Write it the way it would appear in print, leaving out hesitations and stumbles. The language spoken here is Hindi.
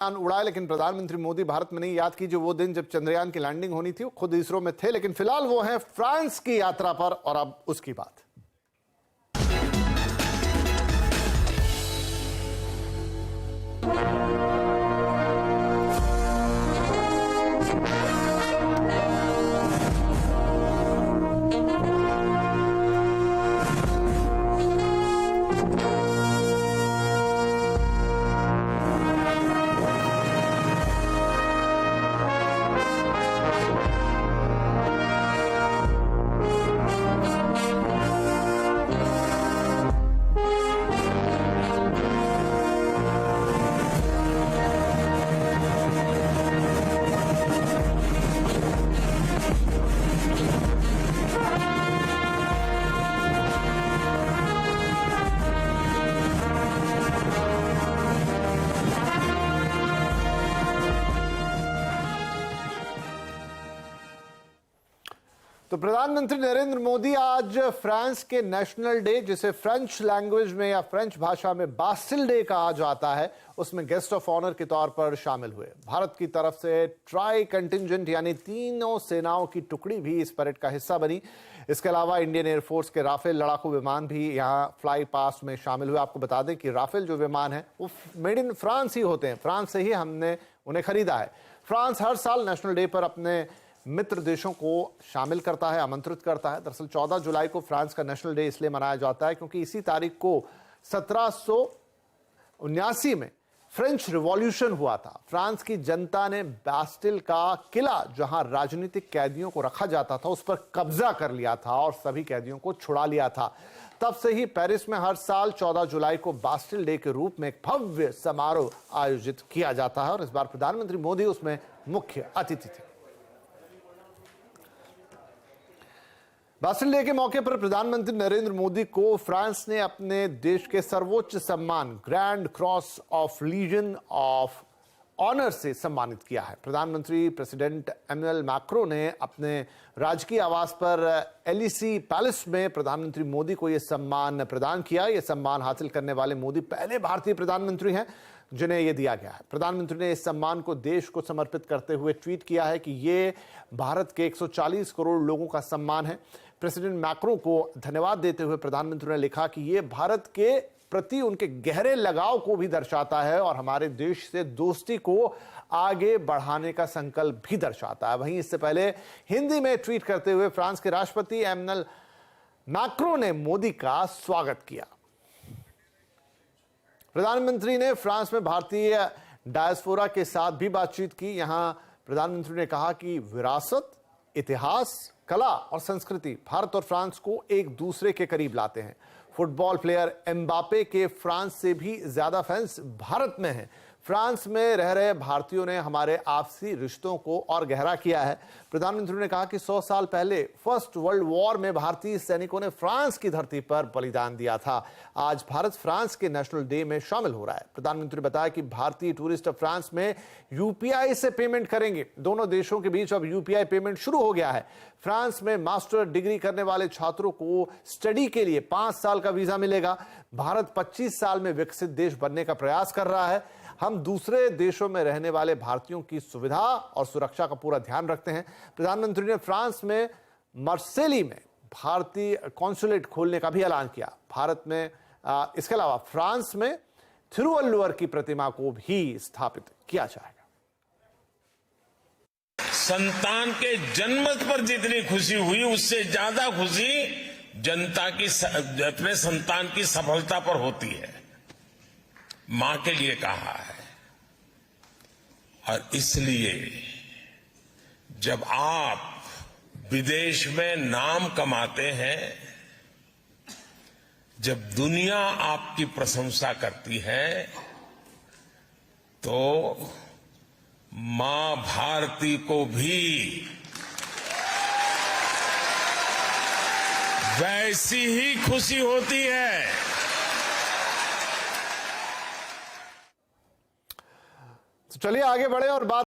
उड़ाए, लेकिन प्रधानमंत्री मोदी भारत में नहीं याद कीजिए वो दिन जब चंद्रयान की लैंडिंग होनी थी। वो खुद इसरो में थे, लेकिन फिलहाल वो हैं फ्रांस की यात्रा पर, और अब उसकी बात। तो प्रधानमंत्री नरेंद्र मोदी आज फ्रांस के नेशनल डे, जिसे फ्रेंच लैंग्वेज में या फ्रेंच भाषा में बास्टिल डे कहा जाता है, उसमें गेस्ट ऑफ ऑनर के तौर पर शामिल हुए। भारत की तरफ से ट्राई कंटिंजेंट यानी तीनों सेनाओं की टुकड़ी भी इस परेड का हिस्सा बनी। इसके अलावा इंडियन एयरफोर्स के राफेल लड़ाकू विमान भी यहां फ्लाई पास्ट में शामिल हुए। आपको बता दें कि राफेल जो विमान है वो मेड इन फ्रांस ही होते हैं, फ्रांस से ही हमने उन्हें खरीदा है। फ्रांस हर साल नेशनल डे पर अपने मित्र देशों को शामिल करता है, आमंत्रित करता है। दरअसल 14 जुलाई को फ्रांस का नेशनल डे इसलिए मनाया जाता है क्योंकि इसी तारीख को 1779 में फ्रेंच रिवॉल्यूशन हुआ था। फ्रांस की जनता ने बास्टिल का किला, जहां राजनीतिक कैदियों को रखा जाता था, उस पर कब्जा कर लिया था और सभी कैदियों को छुड़ा लिया था। तब से ही पेरिस में हर साल 14 जुलाई को बास्टिल डे के रूप में एक भव्य समारोह आयोजित किया जाता है और इस बार प्रधानमंत्री मोदी उसमें मुख्य अतिथि थे। बास्टिल डे के मौके पर प्रधानमंत्री नरेंद्र मोदी को फ्रांस ने अपने देश के सर्वोच्च सम्मान grand cross of legion of honour से सम्मानित किया है। प्रधानमंत्री प्रेसिडेंट एमैनुअल मैक्रों ने अपने राजकीय आवास पर एलिसी पैलेस में प्रधानमंत्री मोदी को यह सम्मान प्रदान किया। यह सम्मान हासिल करने वाले मोदी पहले भारतीय प्रधानमंत्री हैं जिन्हें यह दिया गया है। प्रधानमंत्री ने इस सम्मान को देश को समर्पित करते हुए ट्वीट किया है कि यह भारत के 140 करोड़ लोगों का सम्मान है। प्रेसिडेंट मैक्रों को धन्यवाद देते हुए प्रधानमंत्री ने लिखा कि यह भारत के प्रति उनके गहरे लगाव को भी दर्शाता है और हमारे देश से दोस्ती को आगे बढ़ाने का संकल्प भी दर्शाता है। वहीं इससे पहले हिंदी में ट्वीट करते हुए फ्रांस के राष्ट्रपति एमैनुअल मैक्रों ने मोदी का स्वागत किया। प्रधानमंत्री ने फ्रांस में भारतीय डायस्पोरा के साथ भी बातचीत की। यहां प्रधानमंत्री ने कहा कि विरासत, इतिहास, कला और संस्कृति भारत और फ्रांस को एक दूसरे के करीब लाते हैं। फुटबॉल प्लेयर एम्बापे के फ्रांस से भी ज्यादा फैंस भारत में हैं। फ्रांस में रह रहे भारतीयों ने हमारे आपसी रिश्तों को और गहरा किया है। प्रधानमंत्री ने कहा कि 100 साल पहले फर्स्ट वर्ल्ड वॉर में भारतीय सैनिकों ने फ्रांस की धरती पर बलिदान दिया था। आज भारत फ्रांस के नेशनल डे में शामिल हो रहा है। प्रधानमंत्री ने बताया कि भारतीय टूरिस्ट अब फ्रांस में यूपीआई से पेमेंट करेंगे। दोनों देशों के बीच अब यूपीआई पेमेंट शुरू हो गया है। फ्रांस में मास्टर डिग्री करने वाले छात्रों को स्टडी के लिए 5 साल का वीजा मिलेगा। भारत 25 साल में विकसित देश बनने का प्रयास कर रहा है। हम दूसरे देशों में रहने वाले भारतीयों की सुविधा और सुरक्षा का पूरा ध्यान रखते हैं। प्रधानमंत्री ने फ्रांस में मार्सेली में भारतीय कॉन्सुलेट खोलने का भी ऐलान किया। भारत में इसके अलावा फ्रांस में थिरुवल्लुवर की प्रतिमा को भी स्थापित किया जाएगा। संतान के जन्म पर जितनी खुशी हुई, उससे ज्यादा खुशी जनता की अपने संतान की सफलता पर होती है। मां के लिए कहा है। और इसलिए जब आप विदेश में नाम कमाते हैं, जब दुनिया आपकी प्रशंसा करती है, तो मां भारती को भी वैसी ही खुशी होती है। चलिए आगे बढ़े और बात